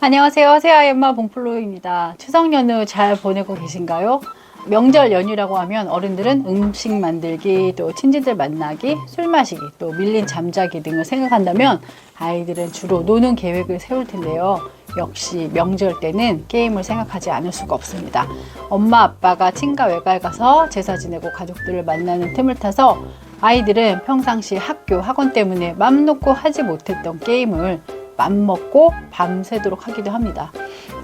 안녕하세요. 새아이 엄마 봉플로입니다. 추석 연휴 잘 보내고 계신가요? 명절 연휴라고 하면 어른들은 음식 만들기, 또 친지들 만나기, 술 마시기, 또 밀린 잠자기 등을 생각한다면 아이들은 주로 노는 계획을 세울 텐데요. 역시 명절 때는 게임을 생각하지 않을 수가 없습니다. 엄마 아빠가 친가 외가에 가서 제사 지내고 가족들을 만나는 틈을 타서 아이들은 평상시 학교, 학원 때문에 맘 놓고 하지 못했던 게임을 맘먹고 밤새도록 하기도 합니다.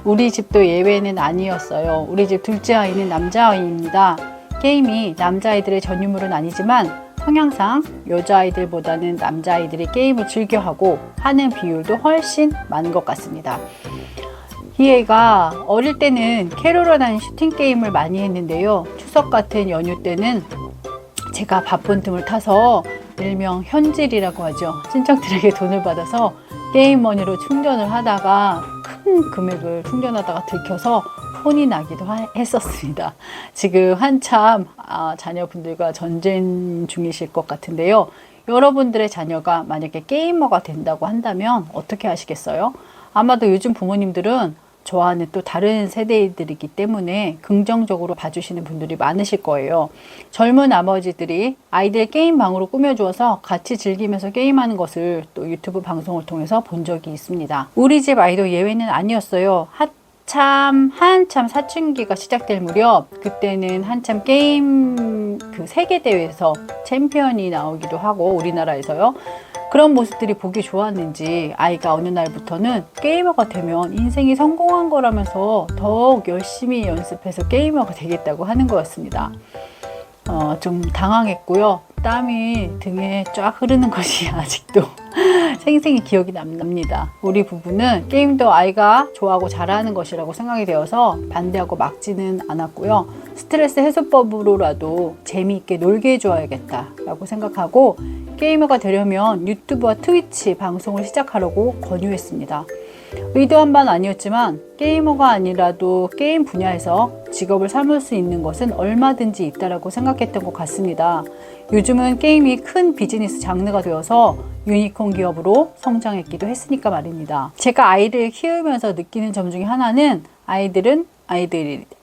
우리 집도 예외는 아니었어요. 우리 집 둘째 아이는 남자아이입니다. 게임이 남자아이들의 전유물은 아니지만 성향상 여자아이들보다는 남자아이들이 게임을 즐겨하고 하는 비율도 훨씬 많은 것 같습니다. 이 애가 어릴 때는 캐롤이라는 슈팅 게임을 많이 했는데요. 추석 같은 연휴 때는 제가 바쁜 틈을 타서 일명 현질이라고 하죠. 친척들에게 돈을 받아서 게임머니로 충전을 하다가 큰 금액을 충전하다가 들켜서 혼이 나기도 했었습니다. 지금 한참 자녀분들과 전쟁 중이실 것 같은데요. 여러분들의 자녀가 만약에 게이머가 된다고 한다면 어떻게 하시겠어요? 아마도 요즘 부모님들은 저와는 또 다른 세대들이기 때문에 긍정적으로 봐주시는 분들이 많으실 거예요. 젊은 아버지들이 아이들 게임방으로 꾸며주어서 같이 즐기면서 게임하는 것을 또 유튜브 방송을 통해서 본 적이 있습니다. 우리 집 아이도 예외는 아니었어요. 한참 사춘기가 시작될 무렵, 그때는 한참 게임 그 세계대회에서 챔피언이 나오기도 하고 우리나라에서요. 그런 모습들이 보기 좋았는지 아이가 어느 날부터는 게이머가 되면 인생이 성공한 거라면서 더욱 열심히 연습해서 게이머가 되겠다고 하는 거였습니다. 좀 당황했고요. 땀이 등에 쫙 흐르는 것이 아직도 생생히 기억이 납니다. 우리 부부는 게임도 아이가 좋아하고 잘하는 것이라고 생각이 되어서 반대하고 막지는 않았고요. 스트레스 해소법으로라도 재미있게 놀게 해줘야겠다라고 생각하고 게이머가 되려면 유튜브와 트위치 방송을 시작하려고 권유했습니다. 의도한 바는 아니었지만 게이머가 아니라도 게임 분야에서 직업을 삼을 수 있는 것은 얼마든지 있다라고 생각했던 것 같습니다. 요즘은 게임이 큰 비즈니스 장르가 되어서 유니콘 기업으로 성장했기도 했으니까 말입니다. 제가 아이를 키우면서 느끼는 점 중에 하나는 아이들은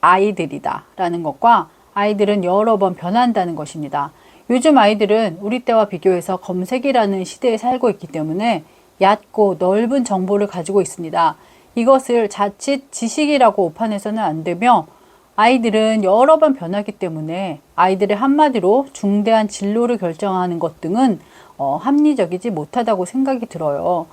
아이들이다 라는 것과 아이들은 여러 번 변한다는 것입니다. 요즘 아이들은 우리 때와 비교해서 검색이라는 시대에 살고 있기 때문에 얕고 넓은 정보를 가지고 있습니다. 이것을 자칫 지식이라고 오판해서는 안 되며 아이들은 여러 번 변하기 때문에 아이들의 한마디로 중대한 진로를 결정하는 것 등은 합리적이지 못하다고 생각이 들어요.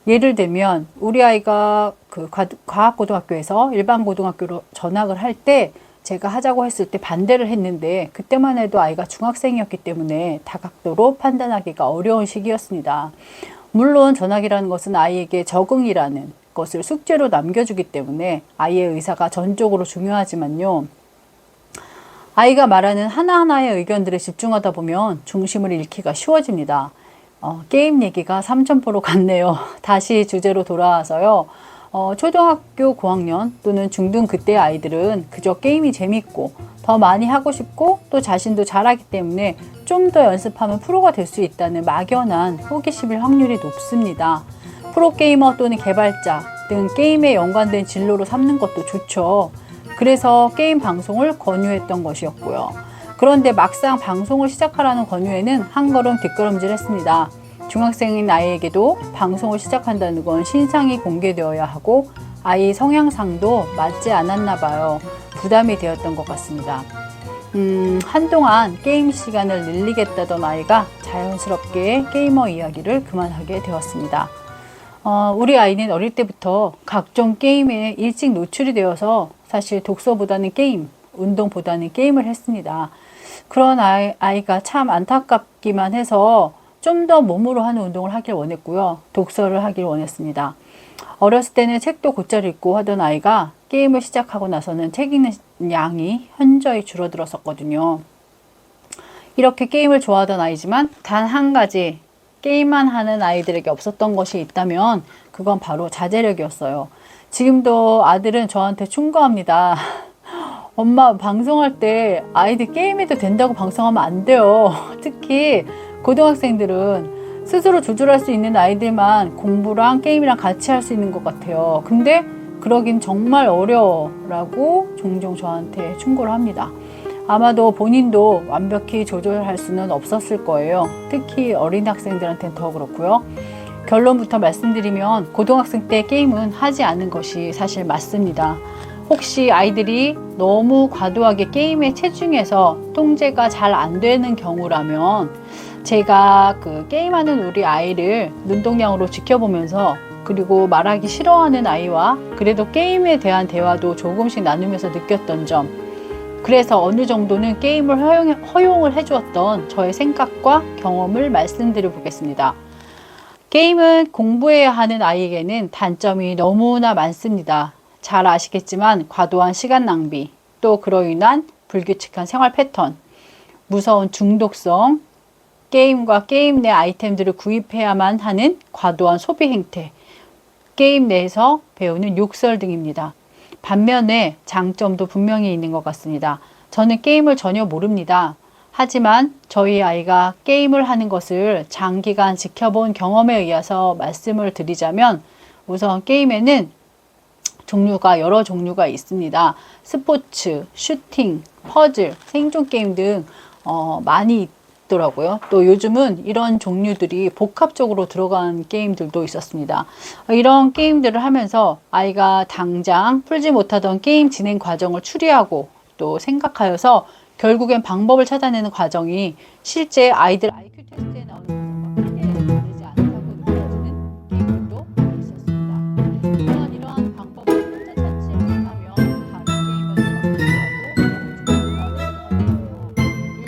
예를 들면 우리 아이가 그 과학고등학교에서 일반고등학교로 전학을 할 때 제가 하자고 했을 때 반대를 했는데 그때만 해도 아이가 중학생이었기 때문에 다각도로 판단하기가 어려운 시기였습니다. 물론 전학이라는 것은 아이에게 적응이라는 것을 숙제로 남겨주기 때문에 아이의 의사가 전적으로 중요하지만요. 아이가 말하는 하나하나의 의견들에 집중하다 보면 중심을 잃기가 쉬워집니다. 게임 얘기가 삼천포로 갔네요. 다시 주제로 돌아와서요. 초등학교 고학년 또는 중등 그때 아이들은 그저 게임이 재밌고 더 많이 하고 싶고 또 자신도 잘하기 때문에 좀 더 연습하면 프로가 될 수 있다는 막연한 호기심일 확률이 높습니다. 프로게이머 또는 개발자 등 게임에 연관된 진로로 삼는 것도 좋죠. 그래서 게임 방송을 권유했던 것이었고요. 그런데 막상 방송을 시작하라는 권유에는 한 걸음 뒷걸음질했습니다. 중학생인 아이에게도 방송을 시작한다는 건 신상이 공개되어야 하고 아이 성향상도 맞지 않았나 봐요. 부담이 되었던 것 같습니다. 한동안 게임 시간을 늘리겠다던 아이가 자연스럽게 게이머 이야기를 그만하게 되었습니다. 우리 아이는 어릴 때부터 각종 게임에 일찍 노출이 되어서 사실 독서보다는 게임, 운동보다는 게임을 했습니다. 그런 아이가 참 안타깝기만 해서 좀 더 몸으로 하는 운동을 하길 원했고요. 독서를 하길 원했습니다. 어렸을 때는 책도 곧잘 읽고 하던 아이가 게임을 시작하고 나서는 책 읽는 양이 현저히 줄어들었었거든요. 이렇게 게임을 좋아하던 아이지만 단 한 가지 게임만 하는 아이들에게 없었던 것이 있다면 그건 바로 자제력이었어요. 지금도 아들은 저한테 충고합니다. 엄마 방송할 때 아이들 게임해도 된다고 방송하면 안 돼요. 특히 고등학생들은 스스로 조절할 수 있는 아이들만 공부랑 게임이랑 같이 할 수 있는 것 같아요. 근데 그러긴 정말 어려워 라고 종종 저한테 충고를 합니다. 아마도 본인도 완벽히 조절할 수는 없었을 거예요. 특히 어린 학생들한테는 더 그렇고요. 결론부터 말씀드리면 고등학생 때 게임은 하지 않은 것이 사실 맞습니다. 혹시 아이들이 너무 과도하게 게임에 치중해서 통제가 잘 안 되는 경우라면 제가 그 게임하는 우리 아이를 눈동냥으로 지켜보면서 그리고 말하기 싫어하는 아이와 그래도 게임에 대한 대화도 조금씩 나누면서 느꼈던 점, 그래서 어느 정도는 게임을 허용을 해주었던 저의 생각과 경험을 말씀드려 보겠습니다. 게임은 공부해야 하는 아이에게는 단점이 너무나 많습니다. 잘 아시겠지만 과도한 시간 낭비, 또 그로 인한 불규칙한 생활 패턴, 무서운 중독성, 게임과 게임 내 아이템들을 구입해야만 하는 과도한 소비 행태, 게임 내에서 배우는 욕설 등입니다. 반면에 장점도 분명히 있는 것 같습니다. 저는 게임을 전혀 모릅니다. 하지만 저희 아이가 게임을 하는 것을 장기간 지켜본 경험에 의해서 말씀을 드리자면, 우선 게임에는 여러 종류가 있습니다. 스포츠, 슈팅, 퍼즐, 생존 게임 등 많이 있더라고요. 또 요즘은 이런 종류들이 복합적으로 들어간 게임들도 있었습니다. 이런 게임들을 하면서 아이가 당장 풀지 못하던 게임 진행 과정을 추리하고 또 생각하여서 결국엔 방법을 찾아내는 과정이 실제 아이들 IQ 테스트에 나오는 것과 크게 다르지 않다고 느껴지는 게임들도 있었습니다. 이러한 방법을 혼자 찾지 못하면 다른 게임을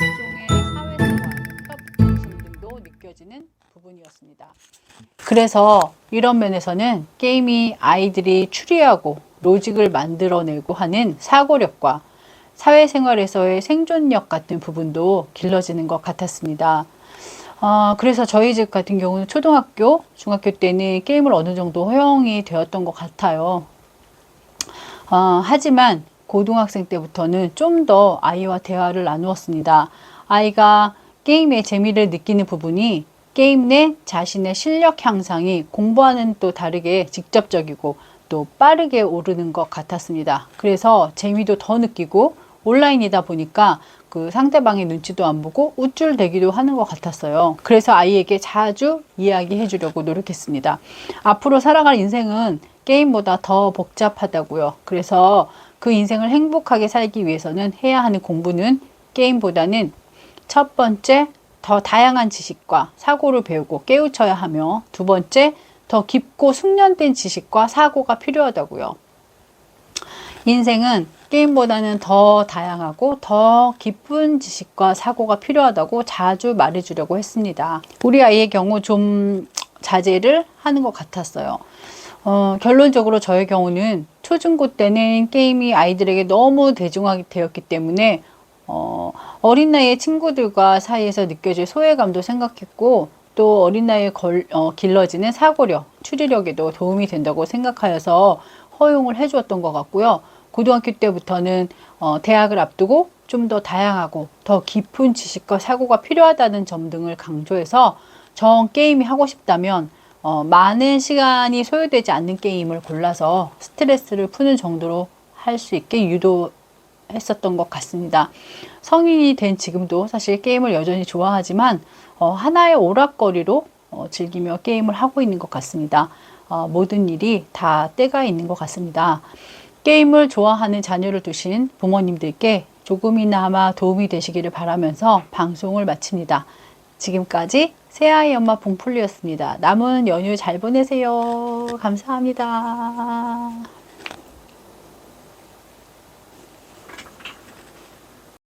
일종의 사회생활, 협동심 등도 느껴지는 부분이었습니다. 그래서 이런 면에서는 게임이 아이들이 추리하고 로직을 만들어내고 하는 사고력과 사회생활에서의 생존력 같은 부분도 길러지는 것 같았습니다. 그래서 저희 집 같은 경우는 초등학교, 중학교 때는 게임을 어느 정도 허용이 되었던 것 같아요. 하지만 고등학생 때부터는 좀 더 아이와 대화를 나누었습니다. 아이가 게임의 재미를 느끼는 부분이 게임 내 자신의 실력 향상이 공부와는 또 다르게 직접적이고 또 빠르게 오르는 것 같았습니다. 그래서 재미도 더 느끼고 온라인이다 보니까 그 상대방의 눈치도 안 보고 우쭐대기도 하는 것 같았어요. 그래서 아이에게 자주 이야기해 주려고 노력했습니다. 앞으로 살아갈 인생은 게임보다 더 복잡하다고요. 그래서 그 인생을 행복하게 살기 위해서는 해야 하는 공부는 게임보다는 첫 번째, 더 다양한 지식과 사고를 배우고 깨우쳐야 하며, 두 번째, 더 깊고 숙련된 지식과 사고가 필요하다고요. 인생은 게임보다는 더 다양하고 더 깊은 지식과 사고가 필요하다고 자주 말해주려고 했습니다. 우리 아이의 경우 좀 자제를 하는 것 같았어요. 결론적으로 저의 경우는 초중고 때는 게임이 아이들에게 너무 대중화되었기 때문에 어린 나이에 친구들과 사이에서 느껴질 소외감도 생각했고, 또 어린 나이에 길러지는 사고력, 추리력에도 도움이 된다고 생각하여서 허용을 해주었던 것 같고요. 고등학교 때부터는 대학을 앞두고 좀 더 다양하고 더 깊은 지식과 사고가 필요하다는 점 등을 강조해서 정 게임이 하고 싶다면 많은 시간이 소요되지 않는 게임을 골라서 스트레스를 푸는 정도로 할 수 있게 유도했었던 것 같습니다. 성인이 된 지금도 사실 게임을 여전히 좋아하지만 하나의 오락거리로 즐기며 게임을 하고 있는 것 같습니다. 모든 일이 다 때가 있는 것 같습니다. 게임을 좋아하는 자녀를 두신 부모님들께 조금이나마 도움이 되시기를 바라면서 방송을 마칩니다. 지금까지 새아이 엄마 봉플리였습니다. 남은 연휴 잘 보내세요. 감사합니다.